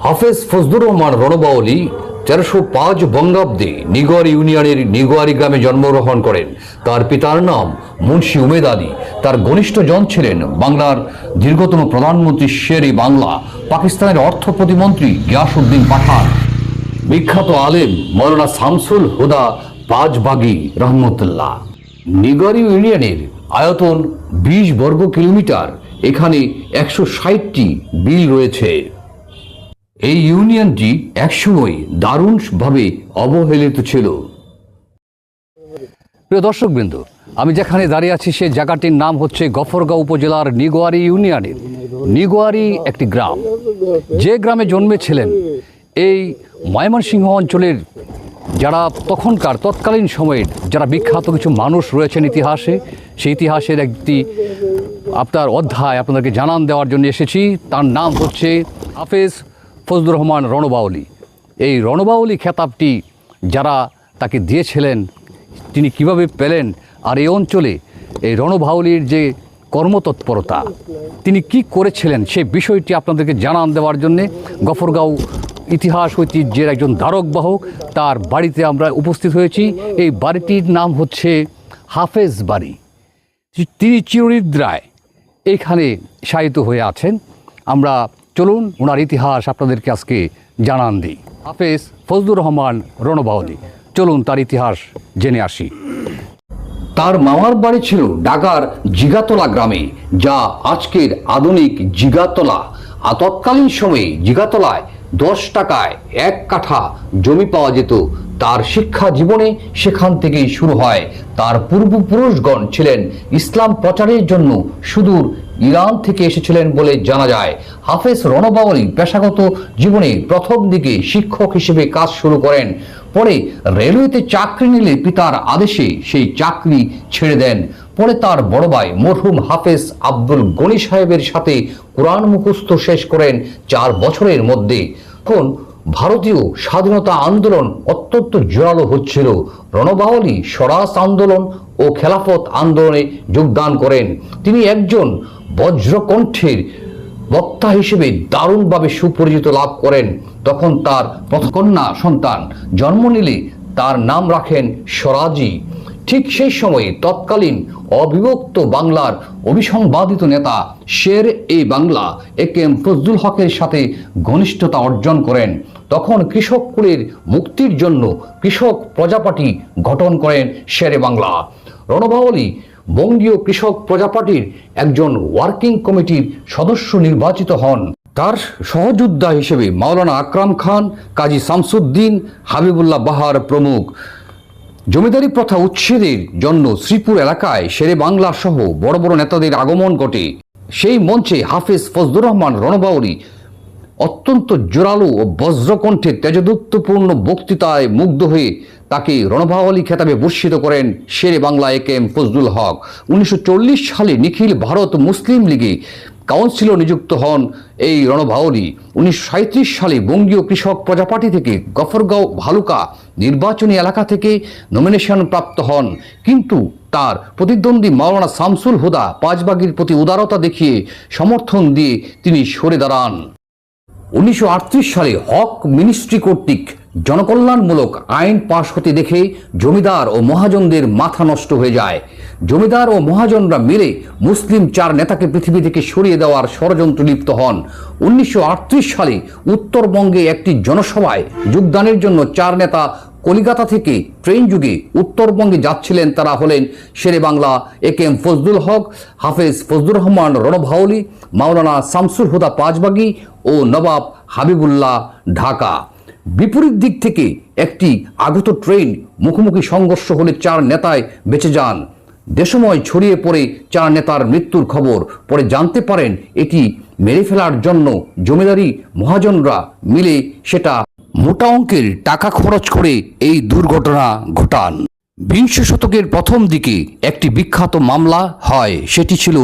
হাফেজ ফজলুর রহমান রণবাউলী 1305 বঙ্গাব্দে নিগোয়ারি ইউনিয়নের নিগোয়ারি গ্রামে জন্মগ্রহণ করেন। তার পিতার নাম মুন্সি উমেদ আলী। তার ঘনিষ্ঠ জন ছিলেন বাংলার দীর্ঘতম প্রধানমন্ত্রী শের-ই বাংলা, পাকিস্তানের অর্থ প্রতিমন্ত্রী গিয়াসউদ্দিন পাঠান, বিখ্যাত আলেম মৌলানা শামসুল হুদা পাঁচবাগী রহমতুল্লাহ। নিগোয়ারি ইউনিয়নের আয়তন 20 বর্গ কিলোমিটার। এখানে 160টি বিল রয়েছে। এই ইউনিয়নটি একসময় দারুণভাবে অবহেলিত ছিল। প্রিয় দর্শকবৃন্দ, আমি যেখানে দাঁড়িয়ে আছি সেই জায়গাটির নাম হচ্ছে গফরগাঁও উপজেলার নিগোয়ারি ইউনিয়নের নিগোয়ারি একটি গ্রাম। যে গ্রামে জন্মেছিলেন এই ময়মনসিংহ অঞ্চলের যারা তৎকালীন সময়ের যারা বিখ্যাত কিছু মানুষ রয়েছেন ইতিহাসে, সেই ইতিহাসের একটি আপনার অধ্যায় আপনাদেরকে জানান দেওয়ার জন্য এসেছি। তার নাম হচ্ছে হাফেজ ফজলুর রহমান রণবাউলী। এই রণবাউলী খেতাবটি যারা তাকে দিয়েছিলেন তিনি কিভাবে পেলেন, আর এই অঞ্চলে এই রণবাউলীর যে কর্মতৎপরতা তিনি কি করেছিলেন সেই বিষয়টি আপনাদেরকে জানান দেওয়ার জন্যে গফরগাঁও ইতিহাস ঐতিহ্যের একজন ধারক বাহক তার বাড়িতে আমরা উপস্থিত হয়েছি। এই বাড়িটির নাম হচ্ছে হাফেজ বাড়ি। তিনি চিরনিদ্রায় এখানে শায়িত হয়ে আছেন। আমরা চলুন ওনার ইতিহাস আপনাদেরকে আজকে জানান দিই। হাফেজ ফজলুর রহমান রণবাউলী, চলুন তার ইতিহাস জেনে আসি। তার মামার বাড়ি ছিল ঢাকার জিগাতলা গ্রামে, যা আজকের আধুনিক জিগাতলা। তৎকালীন সময়ে জিগাতলায় 10 টাকায় 1 কাঠা জমি পাওয়া যেত। তার শিক্ষা জীবনে সেখান থেকেই শুরু হয়। তার পূর্বপুরুষগণ ছিলেন ইসলাম প্রচারের জন্য সুদূর ইরান থেকে এসেছিলেন বলে জানা যায়। হাফেজ রণবাউলী পেশাগত জীবনে প্রথম দিকে শিক্ষক হিসেবে কাজ শুরু করেন। পরে রেলওয়েতে চাকরি নিলে পিতার আদেশে সেই চাকরি ছেড়ে দেন। পরে তার বড় ভাই মরহুম হাফেজ আব্দুল গনি সাহেবের সাথে কোরআন মুখস্থ শেষ করেন 4 বছরের মধ্যে। তখন ভারতীয় স্বাধীনতা আন্দোলন অত্যন্ত জোরালো হচ্ছিল। রণবাউলী স্বরাজ আন্দোলন ও খেলাফত আন্দোলনে যোগদান করেন। তিনি একজন বজ্রকণ্ঠের বক্তা হিসেবে দারুণভাবে সুপরিচিত লাভ করেন। তখন তার প্রথম কন্যা সন্তান জন্ম নিলে তার নাম রাখেন স্বরাজি। ঠিক সেই সময়ে তৎকালীন অবিভক্ত বাংলার অবিসংবাদিত নেতা শের-ই বাংলা একেএম ফজলুল হকের সাথে ঘনিষ্ঠতা অর্জন করেন। তখন কৃষক কুলের মুক্তির জন্য কৃষক প্রজাপার্টি গঠন করেন শের-ই বাংলা। রণবাউলী বঙ্গীয় কৃষক প্রজাপার্টির একজন ওয়ার্কিং কমিটির সদস্য নির্বাচিত হন। তার সহযোদ্ধা হিসেবে মাওলানা আকরাম খান, কাজী শামসুদ্দিন, হাবিবুল্লাহ বাহার প্রমুখ। জমিদারি প্রথা উচ্ছেদের জন্য শ্রীপুর এলাকায় শেরে বাংলা সহ বড় বড় নেতাদের আগমন ঘটে। সেই মঞ্চে হাফেজ ফজলুর রহমান রণবাউলী অত্যন্ত জোরালো ও বজ্রকণ্ঠে তেজদূপ্তপূর্ণ বক্তৃতায় মুগ্ধ হয়ে তাকে রণবাউলী খেতাবে ভূষিত করেন শেরে বাংলা একেএম ফজলুল হক। 1940 সালে নিখিল ভারত মুসলিম লীগে কাউন্সিলর নিযুক্ত হন এই রণবাউলী। 1937 সালে বঙ্গীয় কৃষক প্রজাপার্টি থেকে গফরগাঁও ভালুকা নির্বাচনী এলাকা থেকে নমিনেশন প্রাপ্ত হন, কিন্তু তার প্রতিদ্বন্দ্বী মাওলানা শামসুল হুদা পাঁচবাগীর প্রতি উদারতা দেখিয়ে সমর্থন দিয়ে তিনি সরে দাঁড়ান। 1938 সালে হক মিনিস্ট্রি কর্তৃক জনকল্যাণমূলক আইন পাশ হতে দেখে জমিদার ও মহাজনদের মাথা নষ্ট হয়ে যায়। জমিদার ও মহাজনরা মিলে মুসলিম 4 নেতাকে পৃথিবী থেকে সরিয়ে দেওয়ার ষড়যন্ত্র লিপ্ত হন। 1938 সালে উত্তরবঙ্গে একটি জনসভায় যোগদানের জন্য 4 নেতা কলিকাতা থেকে ট্রেন যুগে উত্তরবঙ্গে যাচ্ছিলেন। তারা হলেন শেরে বাংলা একেএম ফজলুল হক, হাফেজ ফজলুর রহমান রণবাউলী, মাওলানা শামসুল হুদা পাঁচবাগী ও নবাব হাবিবুল্লাহ ঢাকা। বিপরীত দিক থেকে একটি আগত ট্রেন মুখোমুখি সংঘর্ষ হলে 4 নেতায় বেঁচে যান। দেশময় ছড়িয়ে পড়ে 4 নেতার মৃত্যুর খবর। পরে জানতে পারেন এটি মেরে ফেলার জন্য জমিদারি মহাজনরা মিলে সেটা মোটা অঙ্কের টাকা খরচ করে এই দুর্ঘটনা ঘটান। 20 শতকের প্রথম দিকে একটি বিখ্যাত মামলা হয়, সেটি ছিল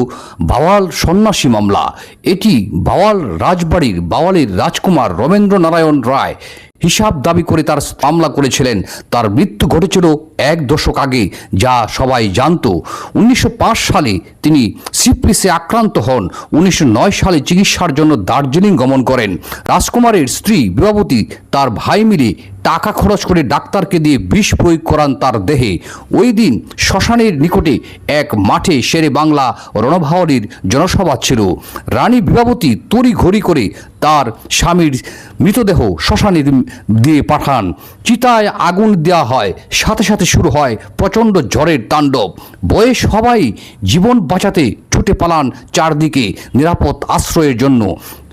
বাওয়াল সন্ন্যাসী মামলা। এটি বাওয়াল রাজবাড়ির বাওয়ালের রাজকুমার রমেন্দ্র নারায়ণ রায় হিসাব দাবি করে তার মামলা করেছিলেন। তার মৃত্যু ঘটেছিল 1 দশক আগে, যা সবাই জানত। 1905 সালে তিনি সিফিলিসে আক্রান্ত হন। 1909 সালে চিকিৎসার জন্য দার্জিলিং গমন করেন। রাজকুমারের স্ত্রী বিভাবতী তার ভাই মিলে টাকা খরচ করে ডাক্তারকে দিয়ে বিষ প্রয়োগ করান তার দেহে। ওই দিন শ্মশানের নিকটে এক মাঠে শেরে বাংলা রণভাওয়ালির জনসভা ছিল। রানী বিভাবতী তড়িঘড়ি করে তার স্বামীর মৃতদেহ শ্মশানে দিয়ে পাঠান। চিতায় আগুন দেওয়া হয়, সাথে সাথে শুরু হয় প্রচণ্ড ঝড়ের তাণ্ডব। ভয়ে সবাই জীবন বাঁচাতে ছুটে পালান চারদিকে নিরাপদ আশ্রয়ের জন্য।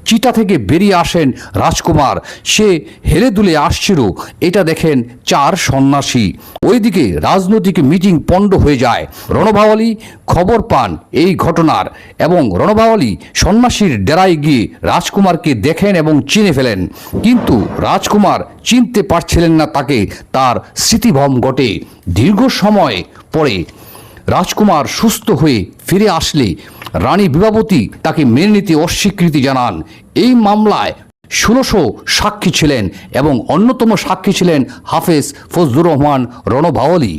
চিতা থেকে বেরিয়ে আসেন রাজকুমার। সে হেলে দুলে আসছিল। এটা দেখেন 4 সন্ন্যাসী। ওইদিকে রাজনৈতিক মিটিং পণ্ড হয়ে যায়। রণভাওয়ালি খবর পান এই ঘটনার এবং রণভাওয়ালি সন্ন্যাসীর ডেরায় গিয়ে রাজকুমারকে দেখেন এবং চিনে ফেলেন। কিন্তু রাজকুমার চিনতে পারছিলেন না তাকে। তার স্মৃতিভ্রম ঘটে। দীর্ঘ সময় পরে রাজকুমার সুস্থ হয়ে ফিরে আসলে রানী বিভাবতী তাকে মেনে নিতে অস্বীকৃতি জানান। এই মামলায় 1600 সাক্ষী ছিলেন এবং অন্যতম সাক্ষী ছিলেন হাফেজ ফজলুর রহমান রণভাওয়ালি।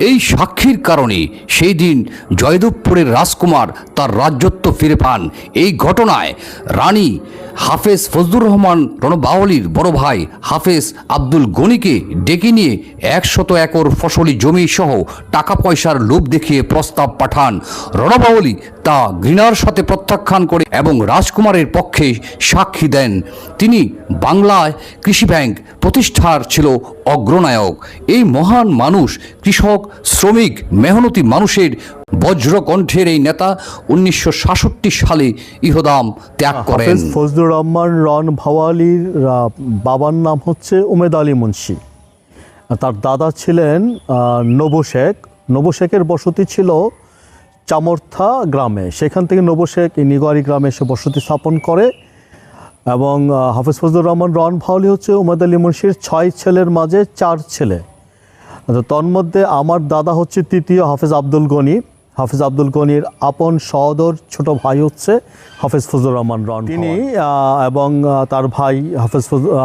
এই সাক্ষীর কারণে সেই দিন জয়দেবপুরের রাজকুমার তার রাজত্ব ফিরে পান। এই ঘটনায় রানী হাফেজ ফজলুর রহমান রণভাওয়ালির বড় ভাই হাফেজ আব্দুল গনিকে ডেকে নিয়ে 100 একর ফসলি জমি সহ টাকা পয়সার লোভ দেখিয়ে প্রস্তাব পাঠান। রণভাওয়ালি তা ঘৃণার সাথে প্রত্যাখ্যান করে এবং রাজকুমারের পক্ষে সাক্ষী দেন। তিনি বাংলায় কৃষি ব্যাংক প্রতিষ্ঠার ছিল অগ্রনায়ক। এই মহান মানুষ, কৃষক, শ্রমিক, মেহনতি মানুষের বজ্রকণ্ঠের এই নেতা 1966 সালে ইহদাম ত্যাগ করেন। ফজলুর রহমান রণভাওয়ালির বাবার নাম হচ্ছে উমেদ আলী মুন্সি। তার দাদা ছিলেন নবু শেখ। নবু শেখের বসতি ছিল চামর্থা গ্রামে। সেখান থেকে নবু শেখ এই নিগোয়ারি গ্রামে এসে বসতি স্থাপন করে এবং হাফেজ ফজলুর রহমান রণভাওয়ালি হচ্ছে উমেদ আলী মুন্সির 6 ছেলের মাঝে 4 ছেলে। তন্মধ্যে আমার দাদা হচ্ছে তৃতীয় হাফেজ আব্দুল গনি। হাফেজ আব্দুল গনির আপন সহোদর ছোট ভাই হচ্ছে হাফেজ ফজলুর রহমান রণ। তিনি এবং তার ভাই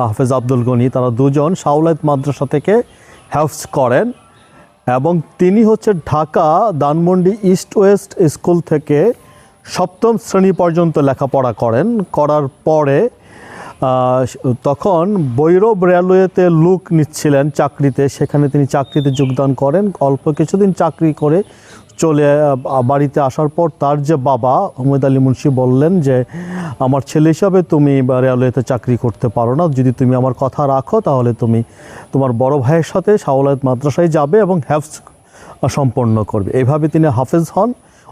হাফেজ আব্দুল গনি, তারা দুজন শাওলাত মাদ্রাসা থেকে হেফজ করেন এবং তিনি হচ্ছে Dhaka Dhanmondi east West school থেকে 7ম শ্রেণী পর্যন্ত লেখাপড়া করেন। করার পরে তখন বৈরব রেলওয়েতে লোক নিচ্ছিলেন চাকরিতে, সেখানে তিনি চাকরিতে যোগদান করেন। অল্প কিছুদিন চাকরি করে চলে বাড়িতে আসার পর তার যে বাবা উমেদ আলী মুন্সি বললেন যে আমার ছেলে হিসাবে তুমি রেলওয়েতে চাকরি করতে পারো না, যদি তুমি আমার কথা রাখো তাহলে তুমি তোমার বড় ভাইয়ের সাথে শাওলাত মাদ্রাসায় যাবে এবং হেফজ সম্পন্ন করবে। এইভাবে তিনি হাফেজ হন।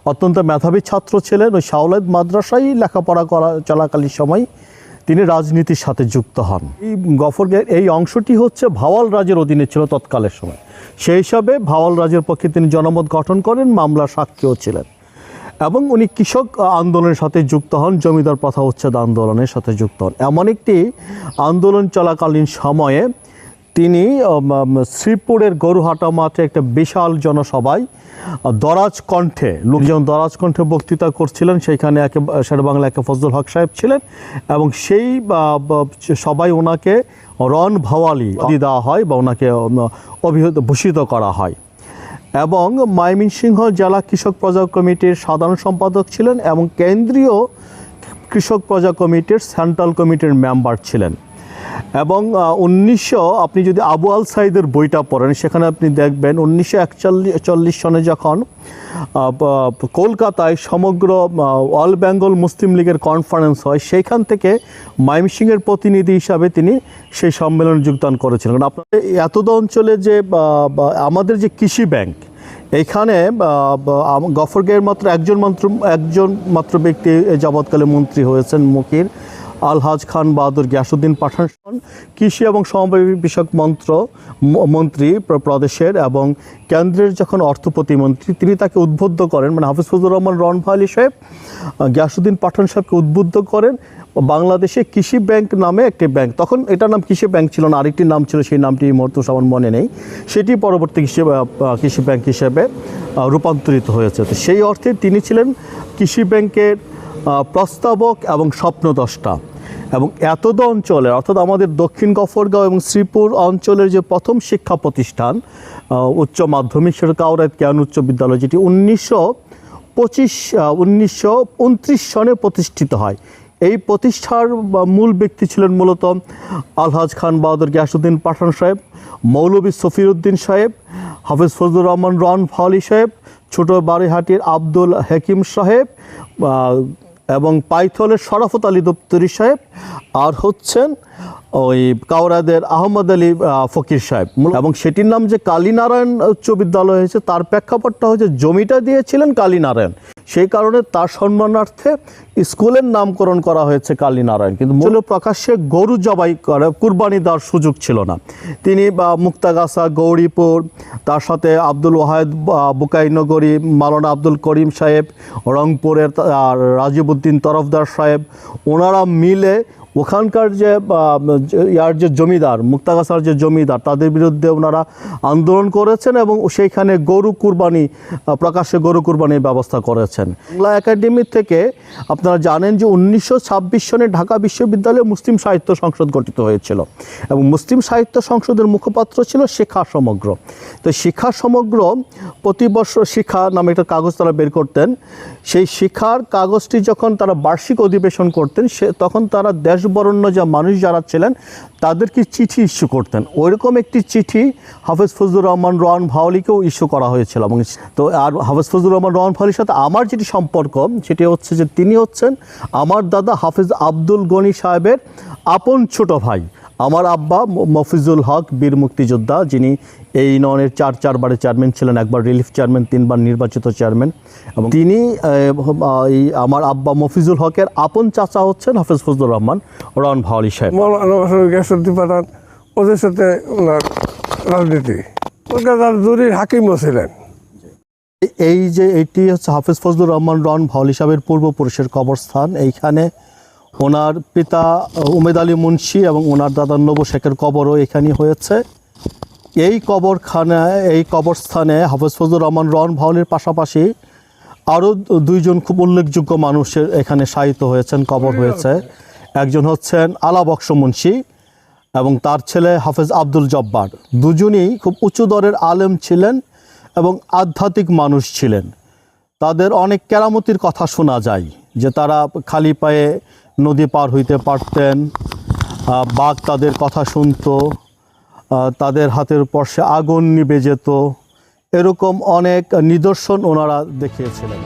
অত্যন্ত মেধাবী ছাত্র ছিলেন। ওই শাওলাত মাদ্রাসায় লেখাপড়া করা চলাকালীন সময় তিনি রাজনীতির সাথে যুক্ত হন। এই গফরগাঁওয়ের এই অংশটি হচ্ছে ভাওয়াল রাজের অধীনে ছিল তৎকালের সময়। সেই হিসাবে ভাওয়াল রাজের পক্ষে তিনি জনমত গঠন করেন, মামলার সাক্ষীও ছিলেন এবং উনি কৃষক আন্দোলনের সাথে যুক্ত হন, জমিদার প্রথা উচ্ছেদ আন্দোলনের সাথে যুক্ত হন। এমন একটি আন্দোলন চলাকালীন সময়ে তিনি শ্রীপুরের গরুহাটা মাঠে একটা বিশাল জনসভায় দরাজ কণ্ঠে লোকজন দরাজ কণ্ঠে বক্তৃতা করছিলেন। সেইখানে শের বাংলা একে ফজলুল হক সাহেব ছিলেন এবং সেই সবাই ওনাকে রণভাওয়ালি দেওয়া হয় বা ওনাকে ভূষিত করা হয় এবং ময়মনসিংহ জেলা কৃষক প্রজা কমিটির সাধারণ সম্পাদক ছিলেন এবং কেন্দ্রীয় কৃষক প্রজা কমিটির সেন্ট্রাল কমিটির মেম্বার ছিলেন। এবং আপনি যদি আবু আল সাইদের বইটা পড়েন সেখানে আপনি দেখবেন 1941 সনে যখন কলকাতায় সমগ্র অল বেঙ্গল মুসলিম লীগের কনফারেন্স হয়, সেইখান থেকে ময়মনসিংহের প্রতিনিধি হিসাবে তিনি সেই সম্মেলনে যোগদান করেছিলেন। আপনার এতদ অঞ্চলে যে আমাদের যে কৃষি ব্যাংক, এইখানে গফরগাঁওয়ের মাত্র একজন মাত্র ব্যক্তি যাবৎকালে মন্ত্রী হয়েছেন, মুকির আলহাজ খান বাহাদুর গিয়াসউদ্দিন পাঠান কৃষি এবং সমবায় বিষয়ক মন্ত্রী প্রদেশের এবং কেন্দ্রের যখন অর্থ প্রতিমন্ত্রী, তিনি তাকে উদ্বুদ্ধ করেন, মানে হাফেজ ফজলুর রহমান রণভাওয়ালি সাহেব গিয়াসউদ্দিন পাঠান সাহেবকে উদ্বুদ্ধ করেন বাংলাদেশে কৃষি ব্যাংক নামে একটি ব্যাংক, তখন এটার নাম কৃষি ব্যাংক ছিল না, আরেকটি নাম ছিল, সেই নামটি এই মুহূর্তে আমার মনে নেই, সেটি পরবর্তী কৃষি ব্যাংক হিসেবে রূপান্তরিত হয়েছে। তো সেই অর্থে তিনি ছিলেন কৃষি ব্যাংকের প্রস্তাবক এবং স্বপ্নদ্রষ্টা এবং এতদ অঞ্চলের অর্থাৎ আমাদের দক্ষিণ গফরগাঁও এবং শ্রীপুর অঞ্চলের যে প্রথম শিক্ষা প্রতিষ্ঠান উচ্চ মাধ্যমিক, সেটা কাউরাত জ্ঞান উচ্চ বিদ্যালয়, যেটি 1929 সনে প্রতিষ্ঠিত হয়। এই প্রতিষ্ঠার মূল ব্যক্তি ছিলেন মূলত আলহাজ খান বাহাদুর গিয়াসউদ্দিন পাঠান সাহেব, মৌলভী সফিরউদ্দিন সাহেব, হাফেজ ফজলুর রহমান রন ভাওয়ালি সাহেব, ছোট বাড়িহাটির আব্দুল হাকিম সাহেব এবং পাইথলের শরাফত আলী দপ্তরি সাহেব, আর হচ্ছেন ওই কাওরাদের আহমদ আলী ফকির সাহেব। এবং সেটির নাম যে কালীনারায়ণ উচ্চ বিদ্যালয় হয়েছে, তার প্রেক্ষাপটটা হচ্ছে জমিটা দিয়েছিলেন কালীনারায়ণ, সেই কারণে তার সম্মানার্থে স্কুলের নামকরণ করা হয়েছে কালীনারায়ণ। কিন্তু মূল প্রকাশ্যে গরু জবাই করে কুরবানি দেওয়ার সুযোগ ছিল না। তিনি মুক্তাগাছা, গৌরীপুর, তার সাথে আব্দুল ওয়াহেদ বুকাইনগরী, মাওলানা আব্দুল করিম সাহেব, রংপুরের রাজিবউদ্দিন তরফদার সাহেব, ওনারা মিলে ওখানকার যে জমিদার, মুক্তাগাছার যে জমিদার, তাদের বিরুদ্ধে ওনারা আন্দোলন করেছেন এবং সেইখানে প্রকাশ্যে গরু কুরবানির ব্যবস্থা করেছেন। বাংলা একাডেমি থেকে আপনারা জানেন যে 1926 সনে ঢাকা বিশ্ববিদ্যালয়ে মুসলিম সাহিত্য সংসদ গঠিত হয়েছিল এবং মুসলিম সাহিত্য সংসদের মুখপাত্র ছিল শিখা সমগ্র। তো শিখা সমগ্র প্রতি বছর শিখা নামে একটা কাগজ তারা বের করতেন। সেই শিখার কাগজটি যখন তারা বার্ষিক অধিবেশন করতেন, তখন তারা দেশবরণ্য যা মানুষ যারা ছিলেন তাদেরকে চিঠি ইস্যু করতেন। ওইরকম একটি চিঠি হাফেজ ফজলুর রহমান রন ভাওয়ালিকেও ইস্যু করা হয়েছিল। এবং তো আর হাফেজ ফজলুর রহমান রন ভাওয়ালির সাথে আমার যেটি সম্পর্ক, সেটি হচ্ছে যে তিনি হচ্ছেন আমার দাদা হাফেজ আব্দুল গনি সাহেবের আপন ছোট ভাই। আমার আব্বা মফিজুল হক বীর মুক্তিযোদ্ধা, যিনি এই ইউনিয়নের চারবারের চেয়ারম্যান ছিলেন, একবার রিলিফ চেয়ারম্যান, 3বার নির্বাচিত চেয়ারম্যান। এবং তিনি আমার আব্বা মফিজুল হকের আপন চাচা হচ্ছেন হাফেজ ফজলুর রহমান রন ভাওয়ালি সাহেব। গিয়াসউদ্দিন পাঠান, ওদের সাথে ওনার রাজনীতি, কলকাতার জুরির হাকিমও ছিলেন। এইটি হচ্ছে হাফেজ ফজলুর রহমান রন ভাওয়ালি সাহেবের পূর্বপুরুষের কবরস্থান। এইখানে ওনার পিতা উমেদ আলী মুন্সি এবং ওনার দাদা নবু শেখের কবরও এখানেই হয়েছে। এই কবরস্থানে হাফেজ ফজলুর রহমান রন ভাওয়ালির পাশাপাশি আরও দুইজন খুব উল্লেখযোগ্য মানুষের এখানে শায়িত হয়েছেন, কবর হয়েছে। একজন হচ্ছেন আলা বক্স মুন্সি এবং তার ছেলে হাফেজ আব্দুল জব্বার। দুজনই খুব উঁচু দরের আলেম ছিলেন এবং আধ্যাত্মিক মানুষ ছিলেন। তাদের অনেক কেরামতির কথা শোনা যায়, যে তারা খালি পায়ে নদী পার হইতে পারতেন, বাঘ তাদের কথা শুনতো, তাদের হাতের স্পর্শে আগুন নিভে যেত, এরকম অনেক নিদর্শন ওনারা দেখিয়েছিলেন।